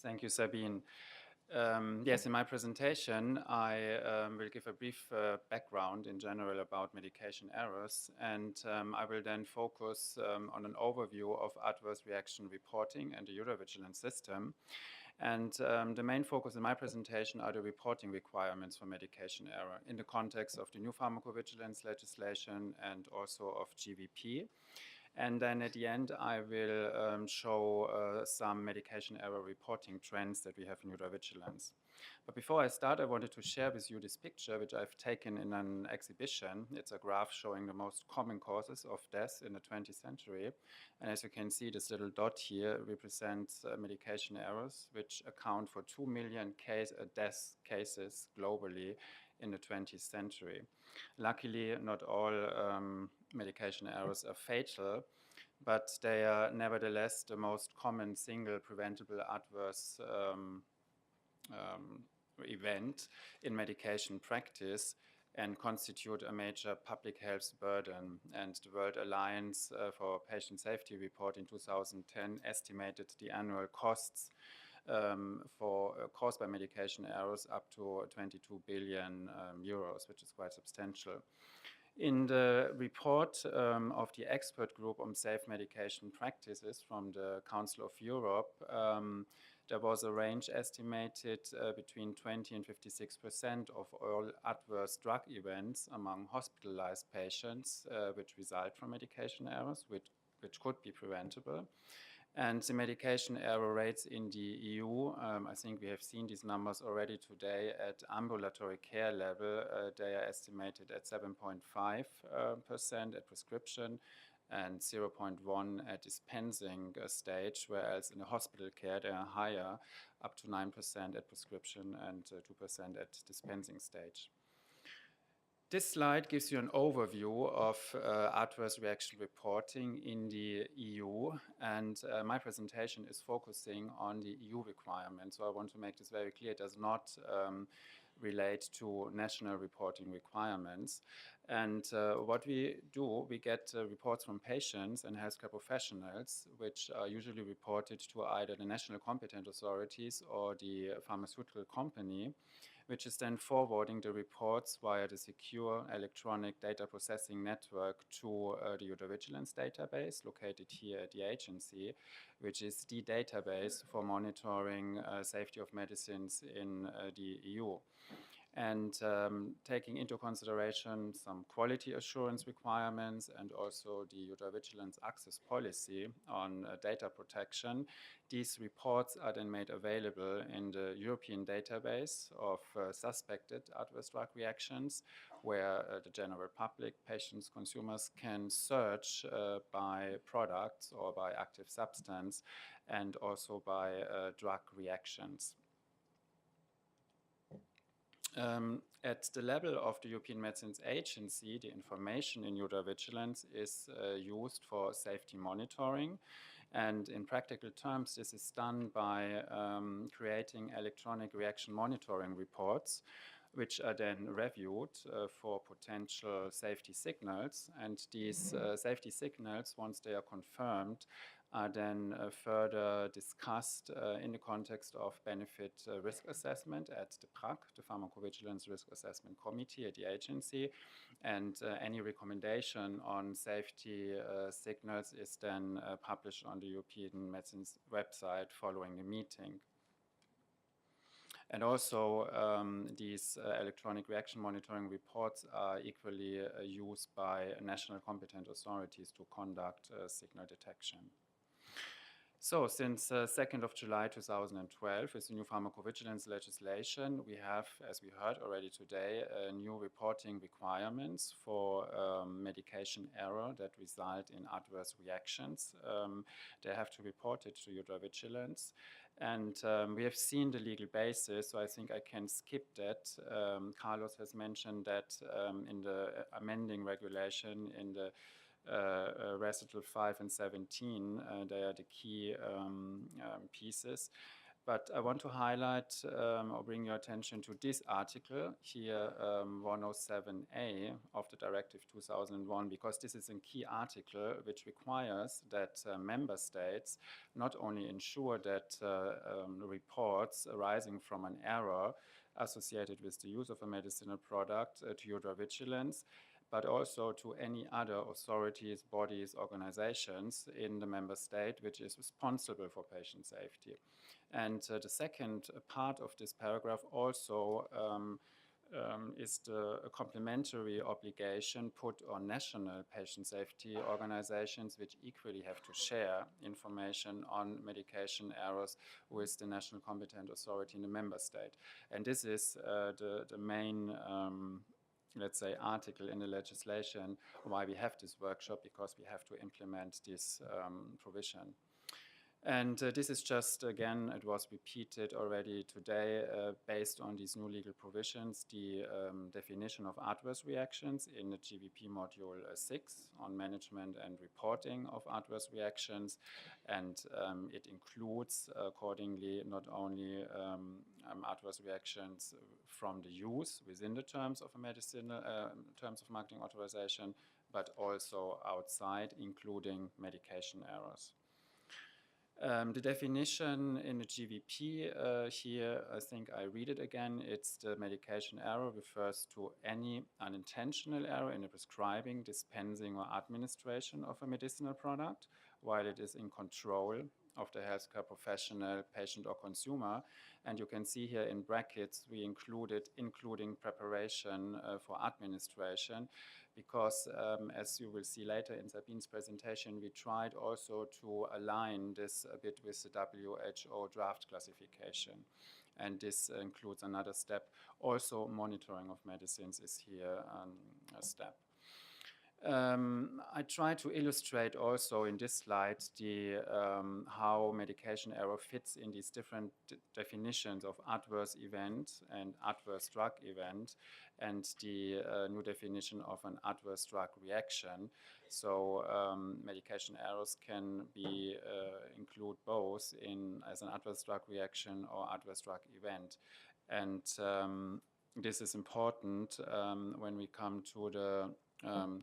Thank you, Sabine. Yes, in my presentation, I will give a brief background in general about medication errors, and I will then focus on an overview of adverse reaction reporting and the EudraVigilance system. And the main focus in my presentation are the reporting requirements for medication error in the context of the new pharmacovigilance legislation and also of GVP. And then at the end, I will show some medication error reporting trends that we have in EudraVigilance. But before I start, I wanted to share with you this picture, which I've taken in an exhibition. It's a graph showing the most common causes of death in the 20th century. And as you can see, this little dot here represents medication errors, which account for 2 million death cases globally in the 20th century. Luckily, not all medication errors are fatal, but they are nevertheless the most common single preventable adverse event in medication practice and constitute a major public health burden. And the World Alliance for Patient Safety report in 2010 estimated the annual costs caused by medication errors up to 22 billion euros, which is quite substantial. In the report of the expert group on safe medication practices from the Council of Europe, there was a range estimated between 20 and 56% of all adverse drug events among hospitalized patients which result from medication errors, which could be preventable. And the medication error rates in the EU, I think we have seen these numbers already today at ambulatory care level. They are estimated at 7.5% at prescription and 0.1 at dispensing stage, whereas in the hospital care they are higher, up to 9% at prescription and 2% at dispensing stage. This slide gives you an overview of adverse reaction reporting in the EU, and my presentation is focusing on the EU requirements. So I want to make this very clear. It does not relate to national reporting requirements. And what we do, we get reports from patients and healthcare professionals, which are usually reported to either the national competent authorities or the pharmaceutical company, which is then forwarding the reports via the secure electronic data processing network to the EudraVigilance database located here at the agency, which is the database for monitoring safety of medicines in the EU. And taking into consideration some quality assurance requirements and also the EudraVigilance access policy on data protection, these reports are then made available in the European database of suspected adverse drug reactions, where the general public, patients, consumers can search by products or by active substance and also by drug reactions. At the level of the European Medicines Agency, the information in EudraVigilance is used for safety monitoring. And in practical terms, this is done by creating electronic reaction monitoring reports, which are then reviewed for potential safety signals. And these safety signals, once they are confirmed, are then further discussed in the context of benefit risk assessment at the PRAC, the Pharmacovigilance Risk Assessment Committee at the agency. And any recommendation on safety signals is then published on the European Medicines website following the meeting. And also, these electronic reaction monitoring reports are equally used by national competent authorities to conduct signal detection. So since 2nd of July 2012, with the new pharmacovigilance legislation, we have, as we heard already today, new reporting requirements for medication error that result in adverse reactions. They have to report it to EudraVigilance. And we have seen the legal basis, so I think I can skip that. Carlos has mentioned that in the amending regulation in the recital 5 and 17, they are the key pieces. But I want to highlight or bring your attention to this article here, 107A of the Directive 2001, because this is a key article which requires that member states not only ensure that reports arising from an error associated with the use of a medicinal product to EudraVigilance, but also to any other authorities, bodies, organizations in the member state which is responsible for patient safety. And the second part of this paragraph also is a complementary obligation put on national patient safety organizations, which equally have to share information on medication errors with the national competent authority in the member state. And this is the main let's say, article in the legislation why we have this workshop, because we have to implement this provision. And this is just, again, it was repeated already today, based on these new legal provisions, the definition of adverse reactions in the GVP module 6 on management and reporting of adverse reactions. And it includes, accordingly, not only adverse reactions from the use within the terms of a medicinal, terms of marketing authorization, but also outside, including medication errors. The definition in the GVP here, I think I read it again. It's the medication error refers to any unintentional error in the prescribing, dispensing, or administration of a medicinal product while it is in control of the healthcare professional, patient, or consumer. And you can see here in brackets, we included including preparation for administration, because as you will see later in Sabine's presentation, we tried also to align this a bit with the WHO draft classification. And this includes another step. Also, monitoring of medicines is here a step. I try to illustrate also in this slide the how medication error fits in these different definitions of adverse event and adverse drug event, and the new definition of an adverse drug reaction. So medication errors can be include both in as an adverse drug reaction or adverse drug event. And this is important when we come to the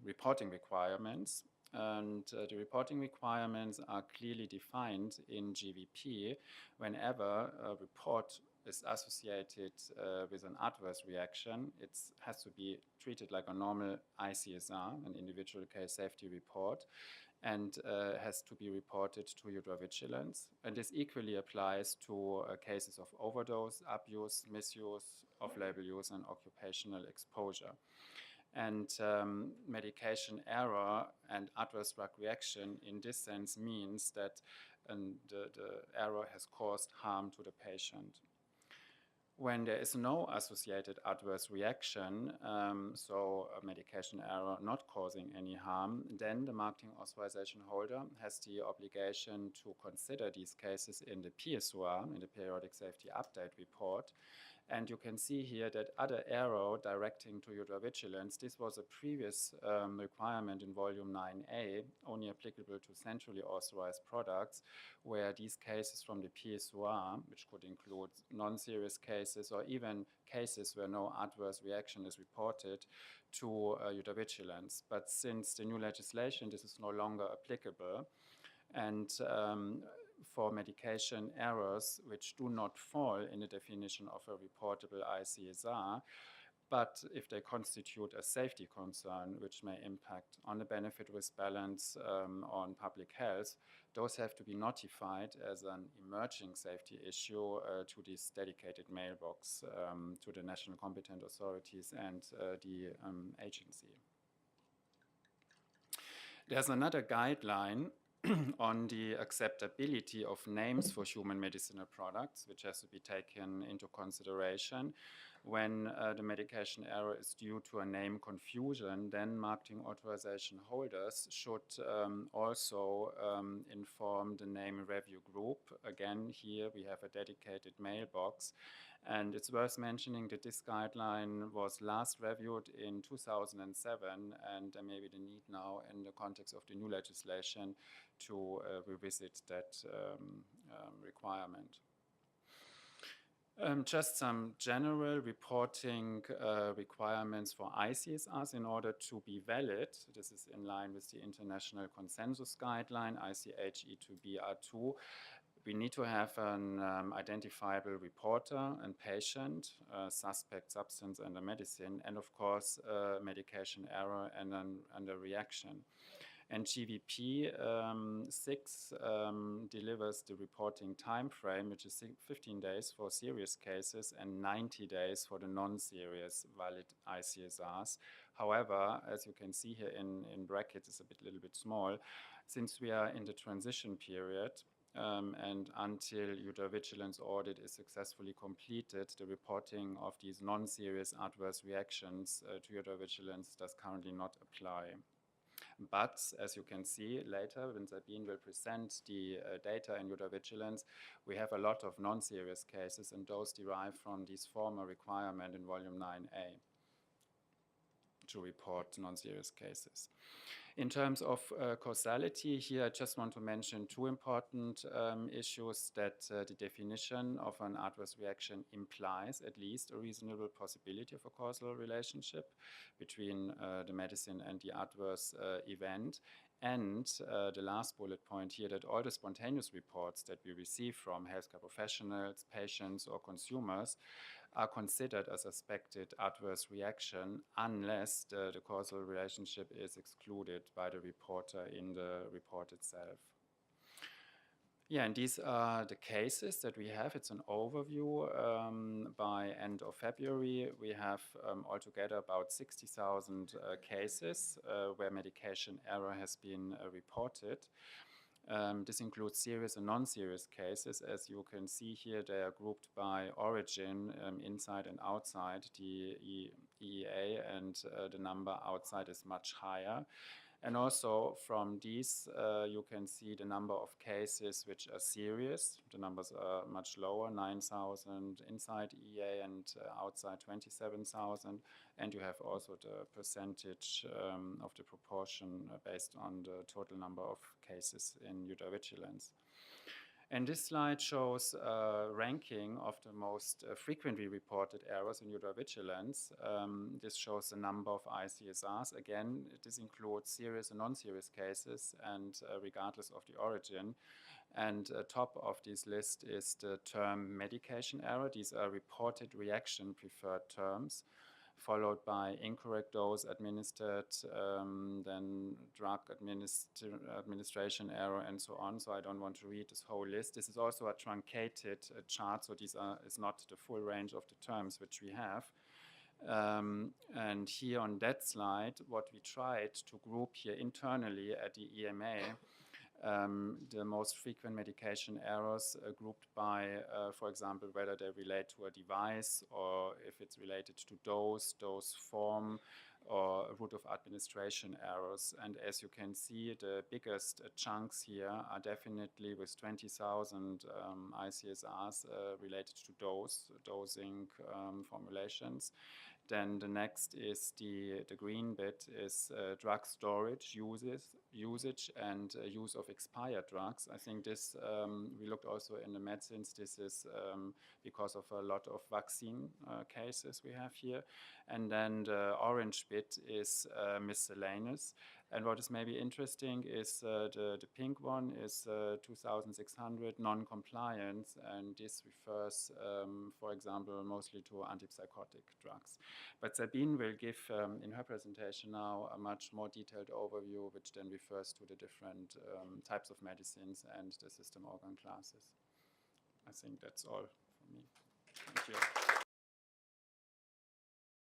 reporting requirements. And the reporting requirements are clearly defined in GVP. Whenever a report is associated with an adverse reaction, it has to be treated like a normal ICSR, an individual case safety report, and has to be reported to EudraVigilance. And this equally applies to cases of overdose, abuse, misuse, off-label use, and occupational exposure. And medication error and adverse drug reaction in this sense means that the error has caused harm to the patient. When there is no associated adverse reaction, so a medication error not causing any harm, then the marketing authorization holder has the obligation to consider these cases in the PSUR, in the Periodic Safety Update Report. And you can see here that other arrow directing to EudraVigilance, this was a previous requirement in volume 9A, only applicable to centrally authorized products, where these cases from the PSUR, which could include non-serious cases or even cases where no adverse reaction is reported, to EudraVigilance. But since the new legislation, this is no longer applicable. And for medication errors which do not fall in the definition of a reportable ICSR, but if they constitute a safety concern which may impact on the benefit-risk balance on public health, those have to be notified as an emerging safety issue to this dedicated mailbox to the national competent authorities and the agency. There's another guideline on the acceptability of names for human medicinal products, which has to be taken into consideration. When the medication error is due to a name confusion, then marketing authorization holders should also inform the name review group. Again, here we have a dedicated mailbox. And it's worth mentioning that this guideline was last reviewed in 2007, and there may be the need now in the context of the new legislation to revisit that requirement. Just some general reporting requirements for ICSRs in order to be valid. This is in line with the international consensus guideline, ICH E2BR2. We need to have an identifiable reporter and patient, suspect substance and a medicine, and of course, medication error and a reaction. And GVP 6 delivers the reporting time frame, which is 15 days for serious cases and 90 days for the non-serious valid ICSRs. However, as you can see here in brackets, it's a little bit small. Since we are in the transition period, and until EudraVigilance audit is successfully completed, the reporting of these non-serious adverse reactions to EudraVigilance does currently not apply. But as you can see later, when Sabine will present the data in EudraVigilance, we have a lot of non-serious cases, and those derive from this former requirement in volume 9A to report non-serious cases. In terms of causality, here I just want to mention two important issues, that the definition of an adverse reaction implies at least a reasonable possibility of a causal relationship between the medicine and the adverse event. And the last bullet point here, that all the spontaneous reports that we receive from healthcare professionals, patients, or consumers are considered a suspected adverse reaction unless the causal relationship is excluded by the reporter in the report itself. Yeah, and these are the cases that we have. It's an overview. By end of February, we have altogether about 60,000 cases where medication error has been reported. This includes serious and non-serious cases. As you can see here, they are grouped by origin, inside and outside the EEA, and the number outside is much higher. And also from these, you can see the number of cases which are serious. The numbers are much lower, 9,000 inside EEA and outside 27,000. And you have also the percentage of the proportion based on the total number of cases in EudraVigilance. And this slide shows a ranking of the most frequently reported errors in EudraVigilance. This shows the number of ICSRs. Again, this includes serious and non-serious cases, and regardless of the origin. And top of this list is the term medication error. These are reported reaction preferred terms, followed by incorrect dose administered, then drug administration error, and so on. So I don't want to read this whole list. This is also a truncated chart, so these is not the full range of the terms which we have. And here on that slide, what we tried to group here internally at the EMA, the most frequent medication errors grouped by, for example, whether they relate to a device or if it's related to dose form, or route of administration errors. And as you can see, the biggest chunks here are definitely with 20,000 ICSRs related to dosing formulations. Then the next is the green bit is drug storage usage and use of expired drugs. I think this, we looked also in the medicines, this is because of a lot of vaccine cases we have here. And then the orange bit is miscellaneous. And what is maybe interesting is the pink one is 2,600 non-compliance, and this refers, for example, mostly to antipsychotic drugs. But Sabine will give, in her presentation now, a much more detailed overview, which then refers to the different types of medicines and the system organ classes. I think that's all from me. Thank you.